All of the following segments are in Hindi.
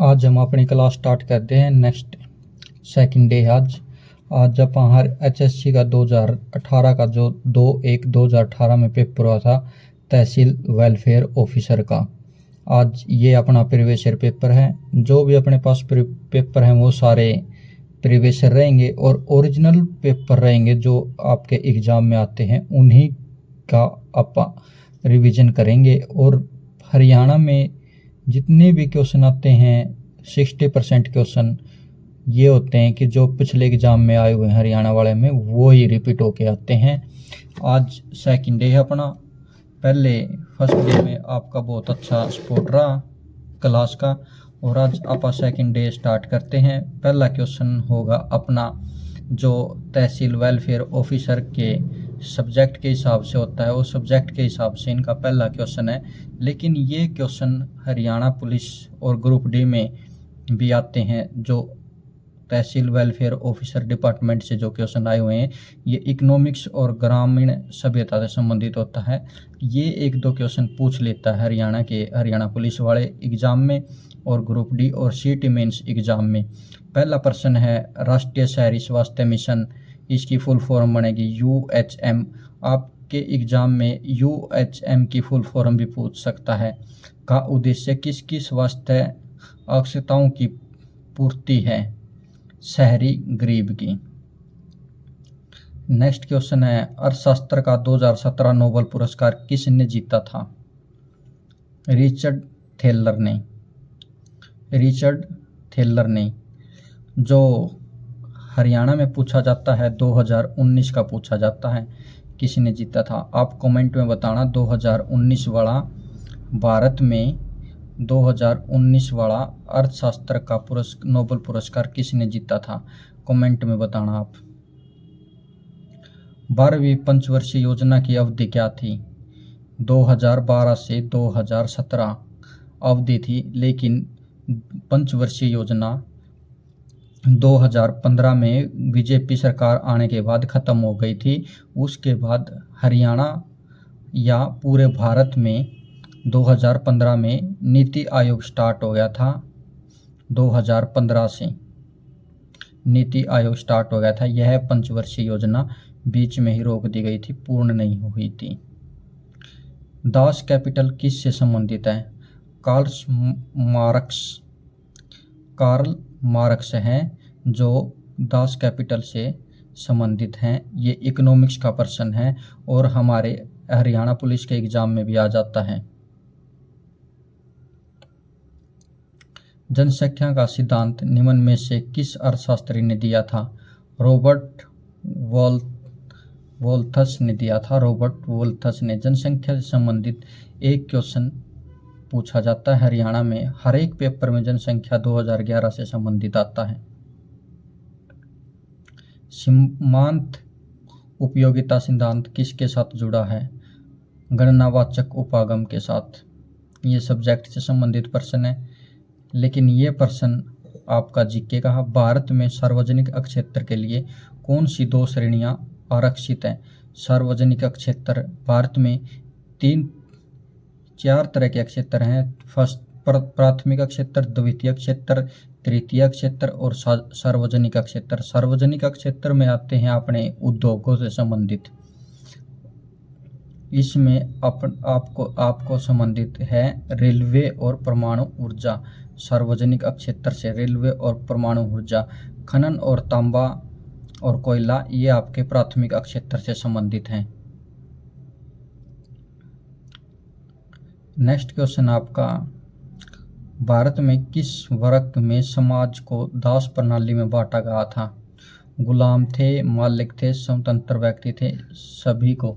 आज हम अपनी क्लास स्टार्ट करते हैं। नेक्स्ट सेकंड डे आज अपन हर HSC का 2018 का जो 2/1/2018 में पेपर हुआ था तहसील वेलफेयर ऑफिसर का। आज ये अपना प्रीवियस ईयर पेपर है। जो भी अपने पास पेपर हैं वो सारे प्रीवियस ईयर रहेंगे और ओरिजिनल पेपर रहेंगे जो आपके एग्ज़ाम में आते हैं, उन्हीं का आप रिवीजन करेंगे। और हरियाणा में जितने भी क्वेश्चन आते हैं 60% क्वेश्चन ये होते हैं कि जो पिछले एग्ज़ाम में आए हुए हैं हरियाणा वाले में, वो ही रिपीट होके आते हैं। आज सेकंड डे है अपना। पहले फर्स्ट डे में आपका बहुत अच्छा सपोर्ट रहा क्लास का, और आज आप सेकंड डे स्टार्ट करते हैं। पहला क्वेश्चन होगा अपना जो तहसील वेलफेयर ऑफिसर के सब्जेक्ट के हिसाब से होता है, वो सब्जेक्ट के हिसाब से इनका पहला क्वेश्चन है। लेकिन ये क्वेश्चन हरियाणा पुलिस और ग्रुप डी में भी आते हैं। जो तहसील वेलफेयर ऑफिसर डिपार्टमेंट से जो क्वेश्चन आए हुए हैं, ये इकोनॉमिक्स और ग्रामीण सभ्यता से संबंधित होता है। ये 1-2 क्वेश्चन पूछ लेता है हरियाणा पुलिस वाले एग्ज़ाम में और ग्रुप डी और CT मेंस एग्ज़ाम में। पहला प्रश्न है राष्ट्रीय शहरी स्वास्थ्य मिशन, इसकी फुल फॉर्म बनेगी UHM। आपके एग्ज़ाम में UHM की फुल फॉर्म भी पूछ सकता है। का उद्देश्य किसकी स्वास्थ्य आवश्यकताओं की पूर्ति है? शहरी गरीब की। नेक्स्ट क्वेश्चन है अर्थशास्त्र का 2017 नोबेल पुरस्कार किसने जीता था? रिचर्ड थेलर ने। जो हरियाणा में पूछा जाता है 2019 का पूछा जाता है, किसी ने जीता था? आप कमेंट में बताना 2019 वाला, भारत में 2019 वाला अर्थशास्त्र का नोबेल पुरस्कार किसने जीता था? कमेंट में बताना आप। 12वीं पंचवर्षीय योजना की अवधि क्या थी? 2012 से 2017 अवधि थी, लेकिन पंचवर्षीय योजना 2015 में बीजेपी सरकार आने के बाद ख़त्म हो गई थी। उसके बाद हरियाणा या पूरे भारत में 2015 में नीति आयोग स्टार्ट हो गया था। 2015 से नीति आयोग स्टार्ट हो गया था। यह पंचवर्षीय योजना बीच में ही रोक दी गई थी, पूर्ण नहीं हुई थी। दास कैपिटल किससे संबंधित है? कार्ल मार्क्स हैं जो दास कैपिटल से संबंधित हैं। ये इकोनॉमिक्स का प्रश्न है और हमारे हरियाणा पुलिस के एग्ज़ाम में भी आ जाता है। जनसंख्या का सिद्धांत निम्न में से किस अर्थशास्त्री ने दिया था? रॉबर्ट वोल्थस ने दिया था। रॉबर्ट वोल्थस ने। जनसंख्या से संबंधित एक क्वेश्चन पूछा जाता है हरियाणा में। हर एक पेपर में जनसंख्या 2011 से संबंधित आता है। सीमांत उपयोगिता सिद्धांत किसके साथ जुड़ा है? गणनावाचक उपागम के साथ। ये सब्जेक्ट से संबंधित प्रश्न है, लेकिन ये प्रश्न आपका जीके का है। भारत में सार्वजनिक क्षेत्र के लिए कौन सी 2 श्रेणियां आरक्षित हैं? सार्वजनिक क्षेत्र भारत में 4 तरह के क्षेत्र हैं। फर्स्ट प्राथमिक क्षेत्र, द्वितीय क्षेत्र, तृतीय क्षेत्र और सार्वजनिक क्षेत्र। सार्वजनिक क्षेत्र में आते हैं अपने उद्योगों से संबंधित। इसमें आपको संबंधित है रेलवे और परमाणु ऊर्जा। सार्वजनिक क्षेत्र से रेलवे और परमाणु ऊर्जा, खनन और तांबा और कोयला, ये आपके प्राथमिक क्षेत्र से संबंधित हैं। नेक्स्ट क्वेश्चन आपका, भारत में किस वर्ग में समाज को दास प्रणाली में बांटा गया था? गुलाम थे, मालिक थे, स्वतंत्र व्यक्ति थे, सभी को।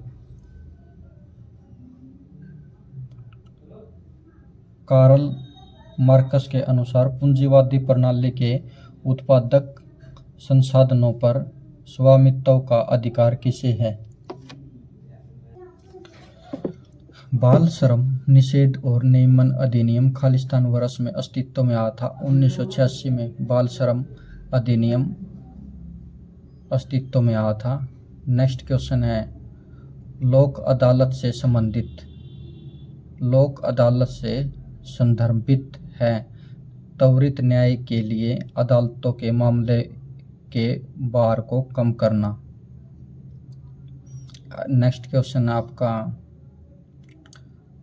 कार्ल मार्क्स के अनुसार पूंजीवादी प्रणाली के उत्पादक संसाधनों पर स्वामित्व का अधिकार किसे है? बाल श्रम निषेध और नियमन अधिनियम खालिस्तान वर्ष में अस्तित्व में आया था। 1986 में बाल श्रम अधिनियम अस्तित्व में आया था। नेक्स्ट क्वेश्चन है लोक अदालत से संबंधित, लोक अदालत से संदर्भित है त्वरित न्याय के लिए अदालतों के मामले के भार को कम करना। नेक्स्ट क्वेश्चन है आपका,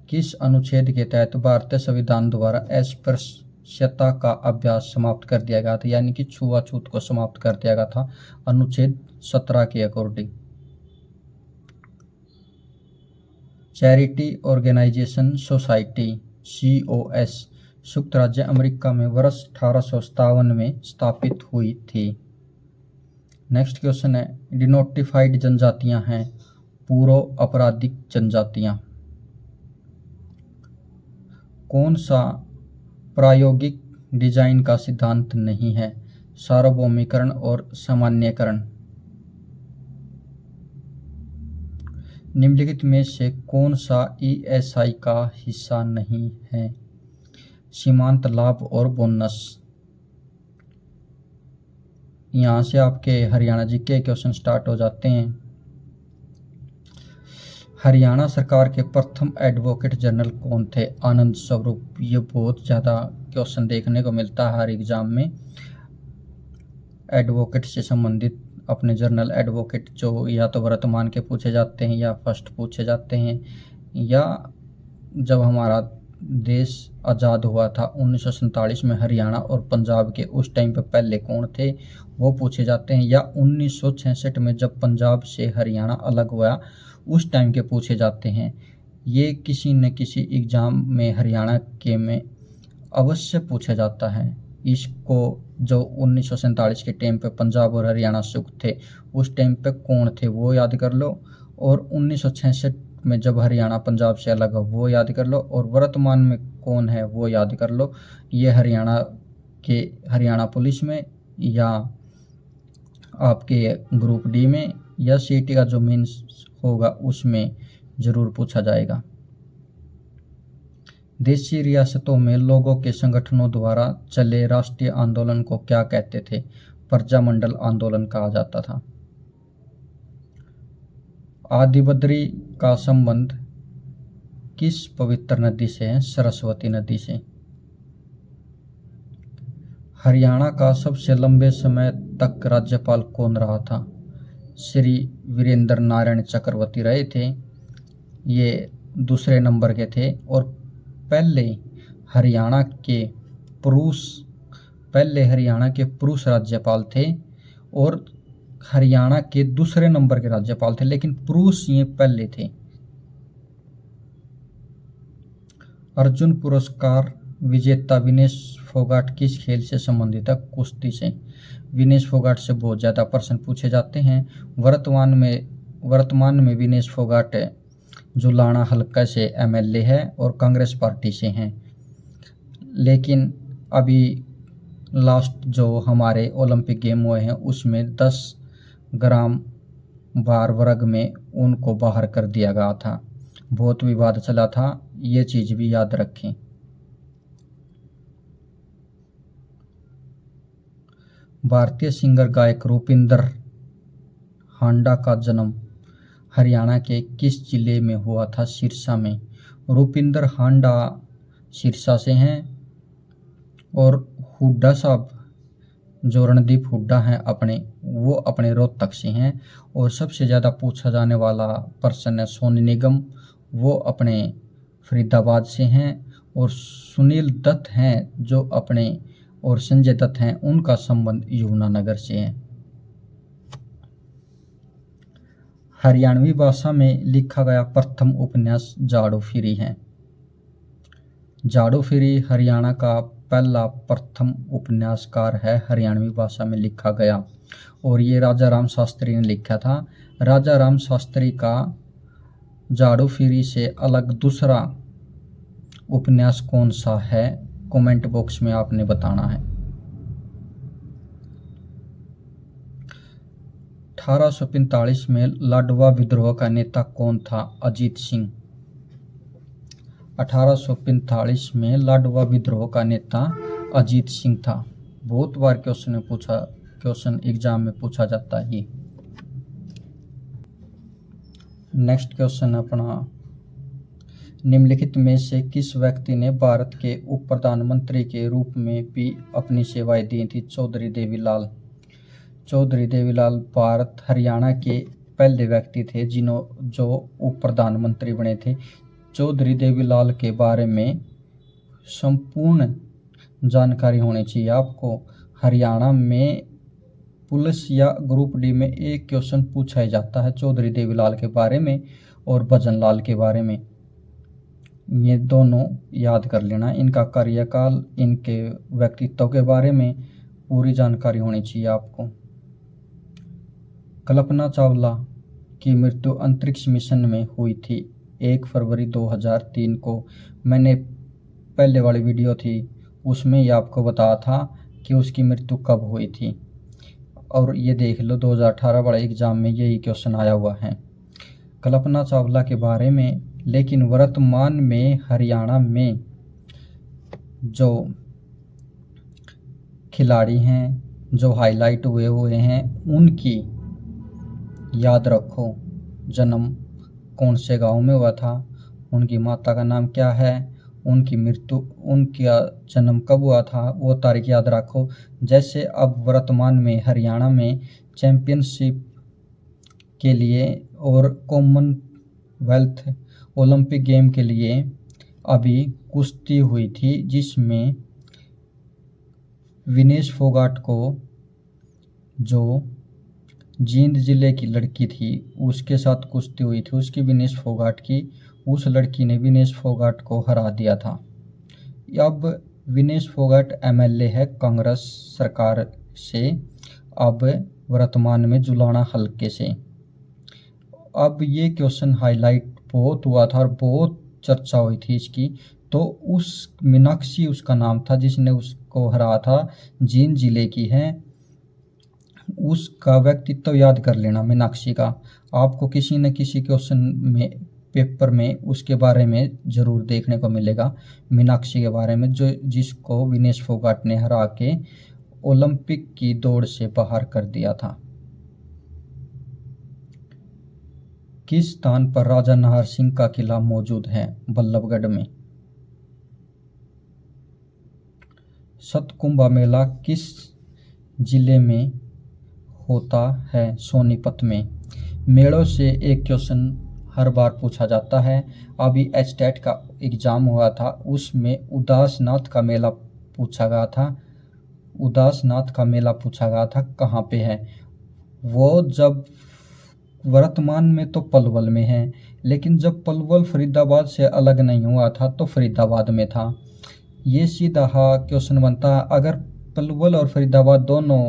किस अनुच्छेद के तहत भारतीय संविधान द्वारा अस्पृश्यता का अभ्यास समाप्त कर दिया गया था, यानी कि छुआछूत को समाप्त कर दिया गया था अनुच्छेद 17 के according. Charity organisation society COS संयुक्त राज्य अमेरिका में वर्ष 1857 में स्थापित हुई थी। नेक्स्ट क्वेश्चन है, डिनोटिफाइड जनजातियां हैं पूर्व आपराधिक जनजातियां। कौन सा प्रायोगिक डिजाइन का सिद्धांत नहीं है? सार्वभौमिकरण और सामान्यीकरण। निम्नलिखित में से कौन सा ESI का हिस्सा नहीं है? सीमांत लाभ और बोनस। यहाँ से आपके हरियाणा जी के क्वेश्चन स्टार्ट हो जाते हैं। हरियाणा सरकार के प्रथम एडवोकेट जनरल कौन थे? आनंद स्वरूप। ये बहुत ज़्यादा क्वेश्चन देखने को मिलता है हर एग्जाम में, एडवोकेट से संबंधित अपने जनरल एडवोकेट जो या तो वर्तमान के पूछे जाते हैं या फर्स्ट पूछे जाते हैं, या जब हमारा देश आज़ाद हुआ था 1947 में हरियाणा और पंजाब के उस टाइम पे पहले कौन थे वो पूछे जाते हैं, या 1966 में जब पंजाब से हरियाणा अलग हुआ उस टाइम के पूछे जाते हैं। ये किसी न किसी एग्ज़ाम में हरियाणा के में अवश्य पूछा जाता है। इसको जो 1947 के टाइम पे पंजाब और हरियाणा संयुक्त थे उस टाइम पे कौन थे वो याद कर लो, और 1966 में जब हरियाणा पंजाब से अलग हो वो याद कर लो, और वर्तमान में कौन है वो याद कर लो। ये हरियाणा पुलिस में या आपके ग्रुप डी में या CT का जो मेंस होगा उसमें ज़रूर पूछा जाएगा। देशी रियासतों में लोगों के संगठनों द्वारा चले राष्ट्रीय आंदोलन को क्या कहते थे? प्रजामंडल आंदोलन कहा जाता था। आदिबद्री का संबंध किस पवित्र नदी से है? सरस्वती नदी से। हरियाणा का सबसे लंबे समय तक राज्यपाल कौन रहा था? श्री वीरेंद्र नारायण चक्रवर्ती रहे थे, ये दूसरे नंबर के थे, और पहले हरियाणा के पुरुष राज्यपाल थे और हरियाणा के दूसरे नंबर के राज्यपाल थे, लेकिन पुरुष ये पहले थे। अर्जुन पुरस्कार विजेता विनेश फोगाट किस खेल से संबंधित है? कुश्ती से। विनेश फोगाट से बहुत ज़्यादा प्रश्न पूछे जाते हैं। वर्तमान में विनेश फोगाट जुलाना हल्का से MLA है और कांग्रेस पार्टी से हैं, लेकिन अभी लास्ट जो हमारे ओलंपिक गेम हुए हैं उसमें 10 ग्राम भार वर्ग में उनको बाहर कर दिया गया था, बहुत विवाद चला था, ये चीज़ भी याद रखें। भारतीय सिंगर गायक रूपिंदर हांडा का जन्म हरियाणा के किस जिले में हुआ था? सिरसा में। रूपिंदर हांडा सिरसा से हैं, और हुड्डा साहब जो रणदीप हुड्डा हैं वो अपने रोहतक से हैं, और सबसे ज़्यादा पूछा जाने वाला पर्सन है सोनू निगम, वो अपने फरीदाबाद से हैं, और सुनील दत्त हैं जो अपने, और संजय दत्त हैं उनका संबंध यमुनानगर से है। हरियाणवी भाषा में लिखा गया प्रथम उपन्यास जाड़ो फिरी है। जाड़ो फिरी हरियाणा का पहला प्रथम उपन्यासकार है, हरियाणवी भाषा में लिखा गया, और ये राजा राम शास्त्री ने लिखा था। राजा राम शास्त्री का जाड़ो फिरी से अलग दूसरा उपन्यास कौन सा है? कमेंट बॉक्स में आपने बताना है। 1845 में लाडवा विद्रोह का नेता कौन था? अजीत सिंह। 1845 में लाडवा विद्रोह का नेता अजीत सिंह था। बहुत बार क्वेश्चन एग्जाम में पूछा जाता है। नेक्स्ट क्वेश्चन अपना, निम्नलिखित में से किस व्यक्ति ने भारत के उप प्रधानमंत्री के रूप में भी अपनी सेवाएं दी थी? चौधरी देवीलाल। चौधरी देवीलाल भारत हरियाणा के पहले व्यक्ति थे जो उप प्रधानमंत्री बने थे। चौधरी देवीलाल के बारे में संपूर्ण जानकारी होनी चाहिए आपको। हरियाणा में पुलिस या ग्रुप डी में एक क्वेश्चन पूछा ही जाता है चौधरी देवीलाल के बारे में और भजन लाल के बारे में। ये दोनों याद कर लेना। इनका कार्यकाल, इनके व्यक्तित्व के बारे में पूरी जानकारी होनी चाहिए आपको। कल्पना चावला की मृत्यु अंतरिक्ष मिशन में हुई थी 1 फरवरी 2003 को। मैंने पहले वाली वीडियो थी उसमें ये आपको बताया था कि उसकी मृत्यु कब हुई थी, और ये देख लो 2018 वाले एग्जाम में यही क्वेश्चन आया हुआ है कल्पना चावला के बारे में। लेकिन वर्तमान में हरियाणा में जो खिलाड़ी हैं, जो हाईलाइट हुए हैं, उनकी याद रखो। जन्म कौन से गांव में हुआ था, उनकी माता का नाम क्या है, उनकी मृत्यु, उनका जन्म कब हुआ था, वो तारीख याद रखो। जैसे अब वर्तमान में हरियाणा में चैंपियनशिप के लिए और कॉमनवेल्थ ओलंपिक गेम के लिए अभी कुश्ती हुई थी, जिसमें विनेश फोगाट को, जो जींद जिले की लड़की थी उसके साथ कुश्ती हुई थी, उसकी विनेश फोगाट की, उस लड़की ने विनेश फोगाट को हरा दिया था। अब विनेश फोगाट एमएलए है कांग्रेस सरकार से, अब वर्तमान में जुलाना हल्के से। अब ये क्वेश्चन हाईलाइट बहुत हुआ था और बहुत चर्चा हुई थी इसकी। तो उस मीनाक्षी उसका नाम था जिसने उसको हरा था, जींद जिले की है। उसका व्यक्तित्व याद कर लेना मीनाक्षी का। आपको किसी न किसी क्वेश्चन में, पेपर में उसके बारे में जरूर देखने को मिलेगा, मीनाक्षी के बारे में, जो जिसको विनेश फोगाट ने हरा के ओलंपिक की दौड़ से बाहर कर दिया था। किस स्थान पर राजा नाहर सिंह का किला मौजूद है? बल्लभगढ़ में। सतकुंभा मेला किस जिले में होता है? सोनीपत में। मेलों से एक क्वेश्चन हर बार पूछा जाता है। अभी एचटेट का एग्जाम हुआ था, उसमें उदासनाथ का मेला पूछा गया था। उदासनाथ का मेला पूछा गया था कहाँ पे है? वो जब वर्तमान में तो पलवल में है, लेकिन जब पलवल फरीदाबाद से अलग नहीं हुआ था तो फरीदाबाद में था। ये सीधा क्वेश्चन बनता है। अगर पलवल और फरीदाबाद दोनों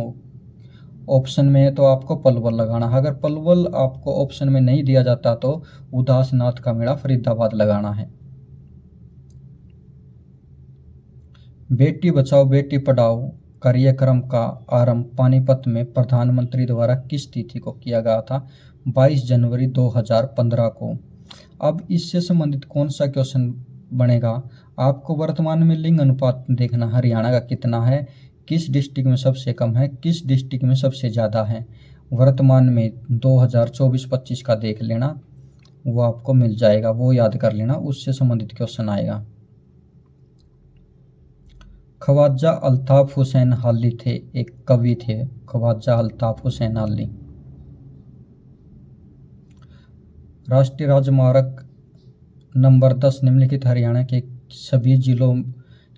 ऑप्शन में है तो आपको पलवल लगाना है। अगर पलवल आपको ऑप्शन में नहीं दिया जाता तो उदासनाथ का मेला फरीदाबाद लगाना है। बेटी बचाओ बेटी पढ़ाओ कार्यक्रम का आरंभ पानीपत में प्रधानमंत्री द्वारा किस तिथि को किया गया था? 22 जनवरी 2015 को। अब इससे संबंधित कौन सा क्वेश्चन बनेगा? आपको वर्तमान में लिंग अनुपात देखना, हरियाणा का कितना है, किस डिस्ट्रिक्ट में सबसे कम है, किस डिस्ट्रिक्ट में सबसे ज़्यादा है। वर्तमान में 2024-25 का देख लेना, वो आपको मिल जाएगा, वो याद कर लेना, उससे संबंधित क्वेश्चन आएगा। ख्वाजा अल्ताफ हुसैन हाली थे, एक कवि थे ख्वाजा अल्ताफ हुसैन हाली। राष्ट्रीय राजमार्ग नंबर 10 निम्नलिखित हरियाणा के सभी जिलों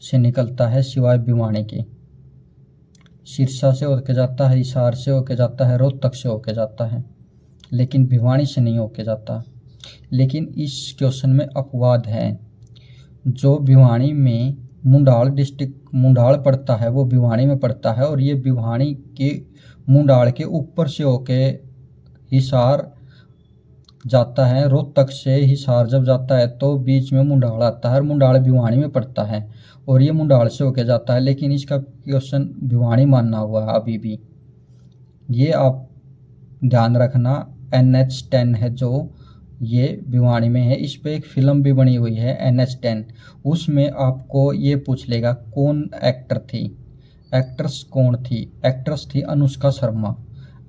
से निकलता है सिवाय भिवानी के। सिरसा से होके जाता है, हिसार से होके जाता है, रोहतक से होके जाता है, लेकिन भिवानी से नहीं होके जाता। लेकिन इस क्वेश्चन में अपवाद है। जो भिवानी में मुंडाल डिस्ट्रिक्ट मुंडाल पड़ता है वो भिवानी में पड़ता है, और ये भिवानी के मुंडाल के ऊपर से होके हिसार जाता है। रोहतक से हिसार जब जाता है तो बीच में मुंडाल आता है, और मुंडाल भिवानी में पड़ता है, और ये मुंडाल से होके जाता है। लेकिन इसका क्वेश्चन भिवानी मानना हुआ है अभी भी, ये आप ध्यान रखना। NH10 है जो ये भिवानी में है। इस पे एक फिल्म भी बनी हुई है NH10, उसमें आपको ये पूछ लेगा कौन एक्टर थी, एक्ट्रेस कौन थी। एक्ट्रेस थी अनुष्का शर्मा।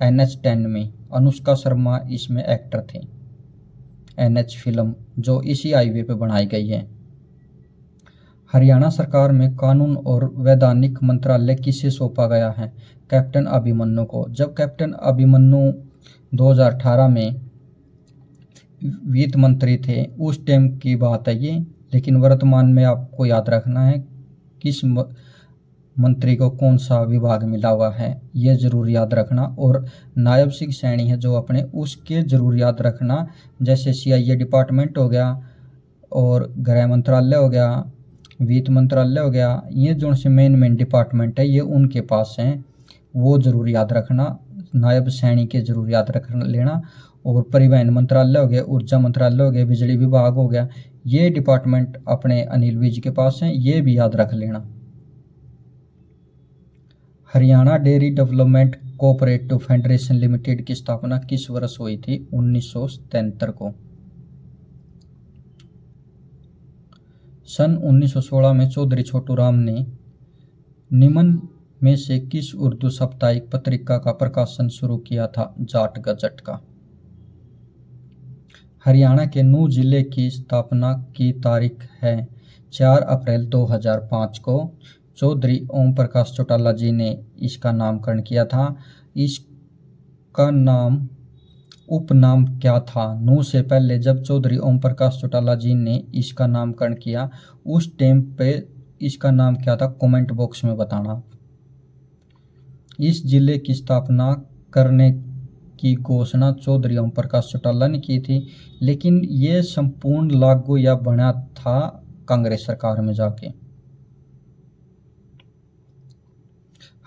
NH10 में अनुष्का शर्मा इसमें एक्टर थी। NH फिल्म जो इसी हाईवे पे बनाई गई है। हरियाणा सरकार में कानून और वैधानिक मंत्रालय किसे सौंपा गया है? कैप्टन अभिमन्यु को। जब कैप्टन अभिमन्यु 2018 में वित्त मंत्री थे उस टाइम की बात है ये, लेकिन वर्तमान में आपको याद रखना है किस मंत्री को कौन सा विभाग मिला हुआ है, ये जरूर याद रखना। और नायब सिंह सैनी है जो अपने, उसके जरूर याद रखना। जैसे CIA डिपार्टमेंट हो गया और गृह मंत्रालय हो गया, वित्त मंत्रालय हो गया, ये जो से मेन डिपार्टमेंट है ये उनके पास हैं, वो जरूर याद रखना। नायब सैनी के जरूर याद रख लेना। और परिवहन मंत्रालय हो गया, ऊर्जा मंत्रालय हो गया, बिजली विभाग हो गया, ये डिपार्टमेंट अपने अनिल विज के पास हैं, ये भी याद रख लेना। Haryana dairy development cooperative federation limited की स्थापना किस वर्ष हुई थी? 1973 को। सन 1916 में चौधरी छोटू राम ने निम्न में से किस उर्दू साप्ताहिक पत्रिका का प्रकाशन शुरू किया था? जाट गजट का। हरियाणा के नूंह जिले की स्थापना की तारीख है 4 अप्रैल 2005 को। चौधरी ओम प्रकाश चौटाला जी ने इसका नामकरण किया था। इसका नाम उपनाम क्या था? नूंह से पहले जब चौधरी ओम प्रकाश चौटाला जी ने इसका नामकरण किया उस टाइम पे इसका नाम क्या था? कमेंट बॉक्स में बताना। इस जिले की स्थापना करने की घोषणा चौधरी ओम प्रकाश चौटाला ने की थी, लेकिन ये संपूर्ण लागू या बना था कांग्रेस सरकार में जाके।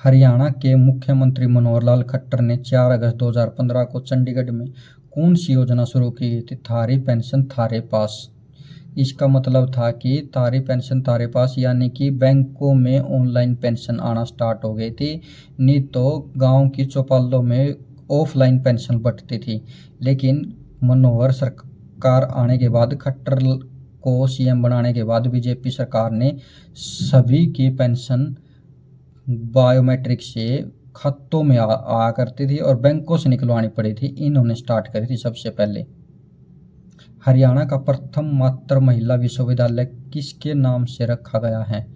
हरियाणा के मुख्यमंत्री मनोहर लाल खट्टर ने 4 अगस्त 2015 को चंडीगढ़ में कौन सी योजना शुरू की थी? थारी पेंशन थारे पास। इसका मतलब था कि थारी पेंशन थारे पास, यानी कि बैंकों में ऑनलाइन पेंशन आना स्टार्ट हो गई थी। नहीं तो गांव की चौपालों में ऑफलाइन पेंशन बंटती थी। लेकिन मनोहर सरकार आने के बाद, खट्टर को CM बनाने के बाद बीजेपी सरकार ने सभी की पेंशन बायोमेट्रिक से खातों में आया करती थी और बैंकों से निकलवानी पड़ी थी। इन्होंने स्टार्ट करी थी सबसे पहले। हरियाणा का प्रथम मात्र महिला विश्वविद्यालय किसके नाम से रखा गया है?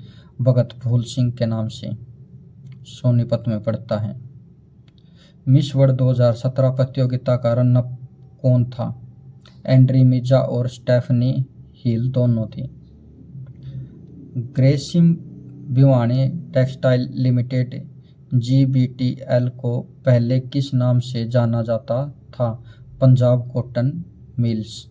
भगत फूल सिंह के नाम से, सोनीपत में पड़ता है। मिस वर्ल्ड 2017 प्रतियोगिता का रनअप कौन था? एंड्री मिर्जा और स्टेफनी हिल दोनों थी। Grasim Bhiwani textile limited GBTL को पहले किस नाम से जाना जाता था? Punjab cotton mills.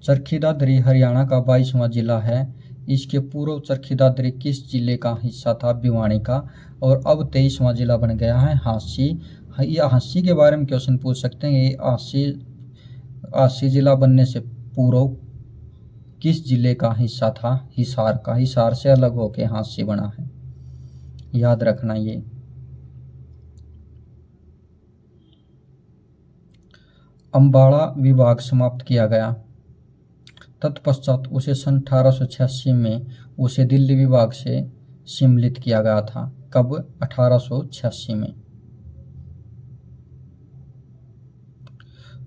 चरखी दादरी हरियाणा का 22वां जिला है। इसके पूर्व चरखी दादरी किस जिले का हिस्सा था? भिवानी का। और अब 23वां जिला बन गया है हांसी। ये हांसी के बारे में क्वेश्चन पूछ सकते हैं। ये हांसी जिला बनने से पूर्व किस जिले का हिस्सा था? हिसार का। हिसार से अलग होके हांसी बना है, याद रखना ये। अम्बाड़ा विभाग समाप्त किया गया, तत्पश्चात उसे सन 1886 में उसे दिल्ली विभाग से सम्मिलित किया गया था। कब? 1886 में।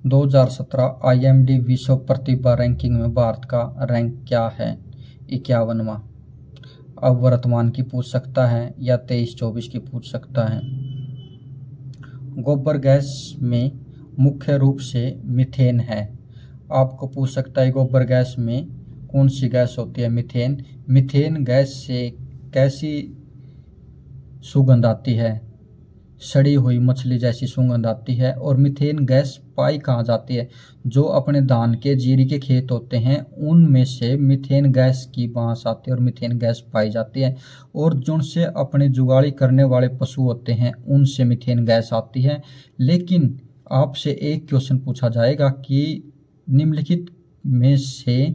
2017 IMD विश्व प्रतिभा रैंकिंग में भारत का रैंक क्या है? 51वां। अब वर्तमान की पूछ सकता है या 23-24 की पूछ सकता है। गोबर गैस में मुख्य रूप से मीथेन है। आपको पूछ सकता है गोबर गैस में कौन सी गैस होती है? मीथेन। मीथेन गैस से कैसी सुगंध आती है? सड़ी हुई मछली जैसी सुगंध आती है। और मीथेन गैस पाई कहाँ जाती है? जो अपने धान के जीरी के खेत होते हैं उनमें से मीथेन गैस की बांस आती है और मीथेन गैस पाई जाती है। और जिनसे अपने जुगाड़ी करने वाले पशु होते हैं उनसे मीथेन गैस आती है। लेकिन आपसे एक क्वेश्चन पूछा जाएगा कि निम्नलिखित में से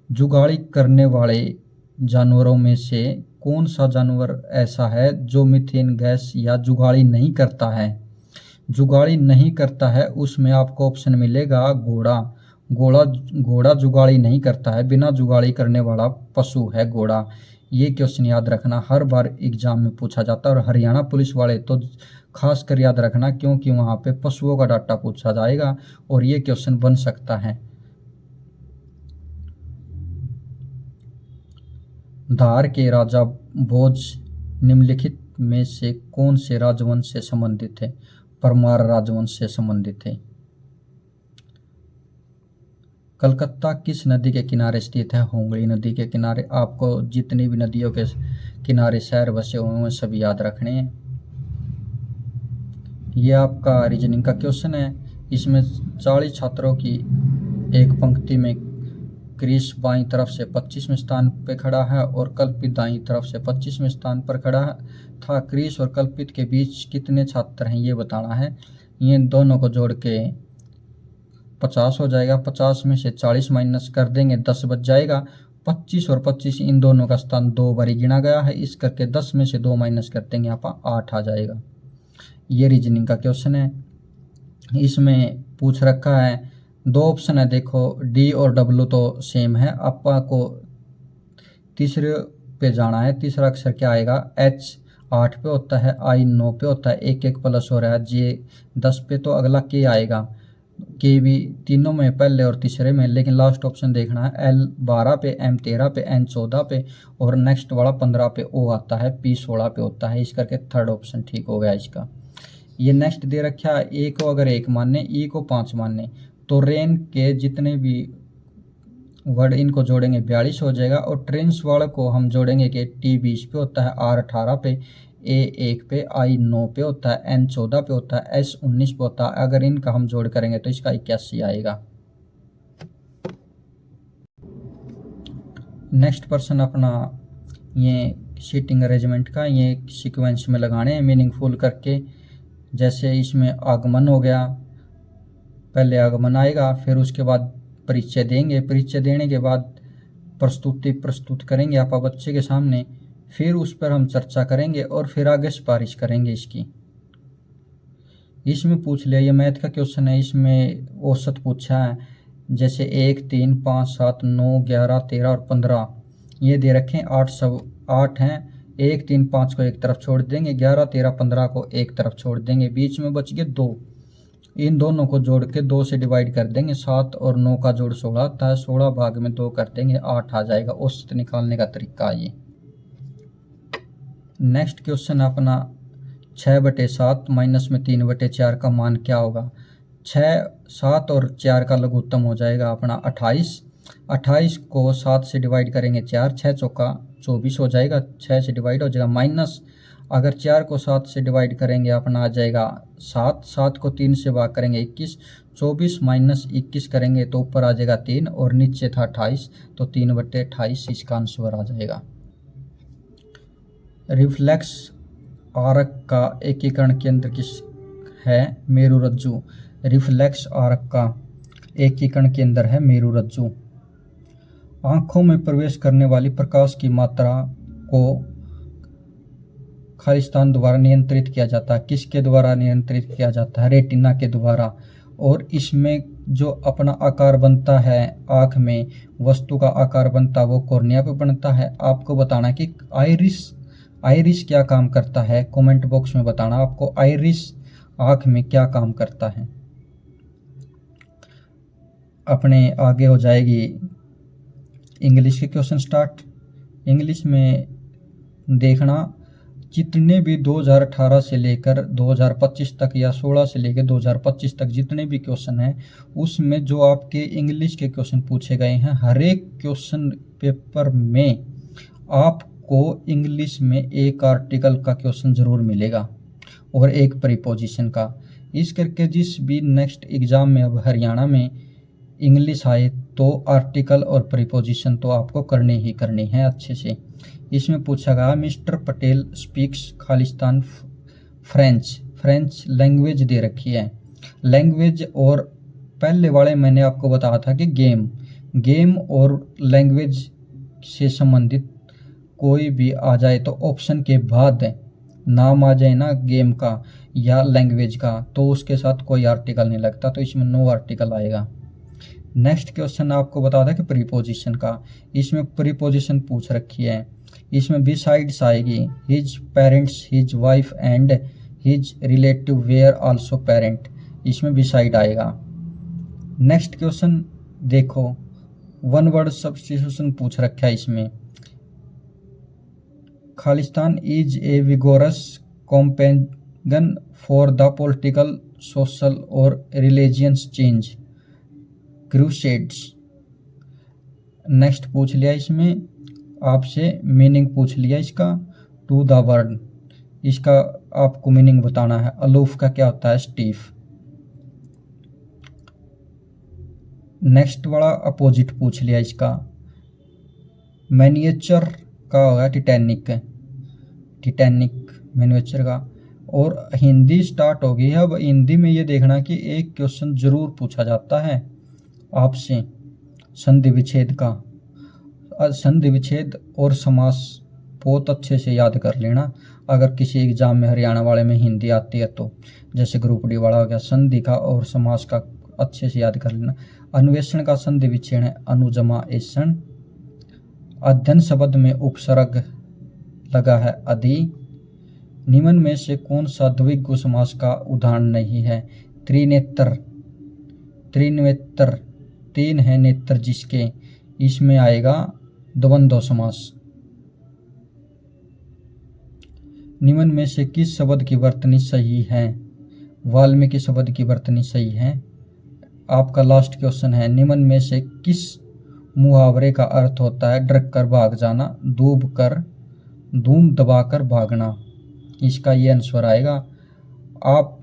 जुगाड़ी करने वाले जानवरों में से कौन सा जानवर ऐसा है जो मीथेन गैस या जुगाड़ी नहीं करता है? जुगाड़ी नहीं करता है उसमें आपको ऑप्शन मिलेगा घोड़ा। घोड़ा जुगाड़ी नहीं करता है, बिना जुगाड़ी करने वाला पशु है घोड़ा। ये क्वेश्चन याद रखना, हर बार एग्जाम में पूछा जाता है। और हरियाणा पुलिस वाले तो खास कर याद रखना, क्योंकि वहाँ पे पशुओं का डाटा पूछा जाएगा और ये क्वेश्चन बन सकता है। धार के राजा भोज निम्नलिखित में से कौन से राजवंश से संबंधित थे? परमार राजवंश से संबंधित थे। कलकत्ता किस नदी के किनारे स्थित है? हुगली नदी के किनारे। आपको जितनी भी नदियों के किनारे शहर बसे हुए हैं सभी याद रखने हैं। ये आपका रीजनिंग का क्वेश्चन है। इसमें 40 छात्रों की एक पंक्ति में क्रिस बाईं तरफ से 25वें स्थान पर खड़ा है और कल्पित दाईं तरफ से 25वें स्थान पर खड़ा था। क्रिस और कल्पित के बीच कितने छात्र हैं ये बताना है। ये दोनों को जोड़ के 50 हो जाएगा। 50 में से 40 माइनस कर देंगे, 10 बच जाएगा। 25 और 25 इन दोनों का स्थान 2 बारी गिना गया है, इस करके 10 में से 2 माइनस कर देंगे, यहाँ पर 8 आ जाएगा। ये रीजनिंग का क्वेश्चन है। इसमें पूछ रखा है, 2 ऑप्शन है देखो, डी और डब्ल्यू तो सेम है। आपको तीसरे पे जाना है। तीसरा अक्षर क्या आएगा? एच 8 पे होता है, आई 9 पे होता है, एक एक प्लस हो रहा है, जे 10 पे, तो अगला के आएगा। के भी तीनों में, पहले और तीसरे में, लेकिन लास्ट ऑप्शन देखना है। एल 12 पे, एम 13 पे, एन 14 पे और नेक्स्ट वाला 15 पे ओ आता है, पी 16 पे होता है। इस करके थर्ड ऑप्शन ठीक हो गया इसका। ये नेक्स्ट दे रखा है, ए को अगर 1 मानने, ई को 5 मानने, तो रेन के जितने भी वर्ड इनको जोड़ेंगे 42 हो जाएगा। और ट्रेंस वर्ड को हम जोड़ेंगे कि टी 20 पे होता है, आर 18 पे, ए 1 पे, आई 9 पे होता है, एन 14 पे होता है, एस 19 पे होता है। अगर इनका हम जोड़ करेंगे तो इसका 81 आएगा। नेक्स्ट पर्सन अपना ये सीटिंग अरेंजमेंट का ये सीक्वेंस में लगाने हैं मीनिंगफुल करके। जैसे इसमें आगमन हो गया, पहले आगमन आएगा, फिर उसके बाद परिचय देंगे, परिचय देने के बाद प्रस्तुति प्रस्तुत करेंगे आप बच्चे के सामने, फिर उस पर हम चर्चा करेंगे और फिर आगे सिफारिश करेंगे इसकी। इसमें पूछ लिया, ये मैथ का क्वेश्चन है, इसमें औसत पूछा है। जैसे 1, 3, 5, 7, 9, 11, 13 और 15 ये दे रखे हैं। 8 सब 8 हैं। 1, 3, 5 को एक तरफ छोड़ देंगे, 11, 13, 15 को एक तरफ छोड़ देंगे, बीच में बच गए 2। इन दोनों को जोड़ के 2 से डिवाइड कर देंगे। 7 और 9 का जोड़ 16 आता है, 16 भाग में 2 कर देंगे, 8 आ जाएगा। औसत निकालने का तरीका ये। नेक्स्ट क्वेश्चन अपना 6/7 माइनस में 3/4 का मान क्या होगा? 6, 7 और 4 का लघुत्तम हो जाएगा अपना 28। 28 को 7 से डिवाइड करेंगे 4, 6 चौका 24 हो जाएगा, 6 से डिवाइड हो जाएगा। माइनस अगर 4 को 7 से डिवाइड करेंगे अपना आ जाएगा 7, 7 को 3 से भाग करेंगे 21, 24 माइनस 21 करेंगे तो ऊपर आ जाएगा 3 और नीचे था 28, तो 3/28 इसका आंसर आ जाएगा। रिफ्लेक्स आर्क का एकीकरण केंद्र किस है? मेरुरज्जु। रिफ्लेक्स आर्क का एकीकरण केंद्र है मेरुरज्जु। आंखों में प्रवेश करने वाली प्रकाश की मात्रा को खालिस्तान द्वारा नियंत्रित किया जाता है। किसके द्वारा नियंत्रित किया जाता है? रेटिना के द्वारा। और इसमें जो अपना आकार बनता है, आँख में वस्तु का आकार बनता है वो कॉर्निया पे बनता है। आपको बताना कि आइरिस क्या काम करता है, कमेंट बॉक्स में बताना आपको आइरिस आँख में क्या काम करता है। अपने आगे हो जाएगी इंग्लिश के क्वेश्चन स्टार्ट। इंग्लिश में देखना, जितने भी 2018 से लेकर 2025 तक या 16 से लेकर 2025 तक जितने भी क्वेश्चन हैं उसमें जो आपके इंग्लिश के क्वेश्चन पूछे गए हैं, हर एक क्वेश्चन पेपर में आपको इंग्लिश में एक आर्टिकल का क्वेश्चन ज़रूर मिलेगा और एक प्रीपोजिशन का। इस करके जिस भी नेक्स्ट एग्ज़ाम में अब हरियाणा में इंग्लिश आए तो आर्टिकल और प्रीपोजिशन तो आपको करने ही करने हैं अच्छे से। इसमें पूछा गया, mister Patel speaks Khalistan French language दे रखी है। लैंग्वेज और पहले वाले मैंने आपको बताया था कि गेम और लैंग्वेज से संबंधित कोई भी आ जाए तो ऑप्शन के बाद नाम आ जाए ना गेम का या लैंग्वेज का, तो उसके साथ कोई आर्टिकल नहीं लगता, तो इसमें नो आर्टिकल आएगा। नेक्स्ट क्वेश्चन आपको बता दें कि प्रीपोजिशन का। इसमें प्रीपोजिशन पूछ रखी है, इसमें बिसाइड्स आएगी, his parents, his wife and his relative where also parent, इसमें बिसाइड आएगा। नेक्स्ट क्वेश्चन देखो, वन वर्ड सब्स्टिट्यूशन पूछ रखा है इसमें। Khalistan is a vigorous companion for the political, social और रिलीजियस चेंज, क्रूसेड्स। नेक्स्ट पूछ लिया इसमें आपसे मीनिंग पूछ लिया इसका, टू द वर्ड, इसका आपको मीनिंग बताना है। अलूफ का क्या होता है? स्टीफ। नेक्स्ट वाला अपोजिट पूछ लिया इसका, मैनिएचर का होगा टिटैनिक, टिटैनिक मैनिएचर का। और हिंदी स्टार्ट हो गई है। अब हिंदी में ये देखना कि एक क्वेश्चन जरूर पूछा जाता है आपसे संधि विच्छेद का। संधि विच्छेद और समास बहुत अच्छे से याद कर लेना अगर किसी एग्जाम में हरियाणा वाले में हिंदी आती है तो। जैसे ग्रुप डी वाला हो गया, संधि का और समास का अच्छे से याद कर लेना। अन्वेषण का संधि विच्छेद है अनुजमा एषण। अध्ययन शब्द में उपसर्ग लगा है अधि। निम्न में से कौन सा द्विगु समास का उदाहरण नहीं है? त्रिनेत्र, त्रिनेत्र, तीन है नेत्र जिसके, इसमें आएगा द्वंद्व समास। निम्न में से किस शब्द की वर्तनी सही है? वाल्मीकि शब्द की वर्तनी सही है। आपका लास्ट क्वेश्चन है, निम्न में से किस मुहावरे का अर्थ होता है डर कर भाग जाना, डूब कर, धूम दबाकर भागना? इसका ये आंसर आएगा। आप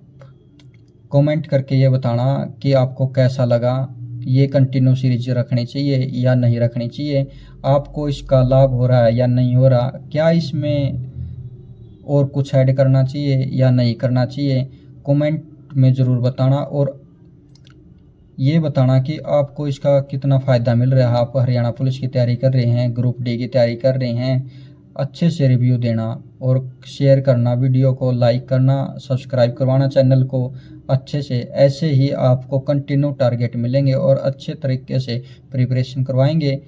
कमेंट करके ये बताना कि आपको कैसा लगा, ये कंटिन्यू सीरीज रखनी चाहिए या नहीं रखनी चाहिए, आपको इसका लाभ हो रहा है या नहीं हो रहा, क्या इसमें और कुछ ऐड करना चाहिए या नहीं करना चाहिए, कमेंट में ज़रूर बताना। और ये बताना कि आपको इसका कितना फ़ायदा मिल रहा है। आप हरियाणा पुलिस की तैयारी कर रहे हैं, ग्रुप डी की तैयारी कर रहे हैं, अच्छे से रिव्यू देना और शेयर करना, वीडियो को लाइक करना, सब्सक्राइब करवाना चैनल को अच्छे से। ऐसे ही आपको कंटिन्यू टारगेट मिलेंगे और अच्छे तरीके से प्रिपरेशन करवाएंगे।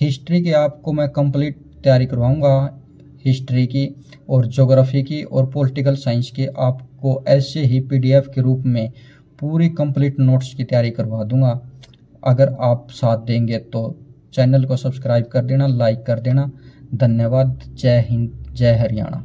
हिस्ट्री की आपको मैं कंप्लीट तैयारी करवाऊंगा, हिस्ट्री की और ज्योग्राफी की और पॉलिटिकल साइंस की आपको ऐसे ही PDF के रूप में पूरी कंप्लीट नोट्स की तैयारी करवा दूंगा। अगर आप साथ देंगे तो चैनल को सब्सक्राइब कर देना, लाइक कर देना। धन्यवाद। जय हिंद, जय हरियाणा।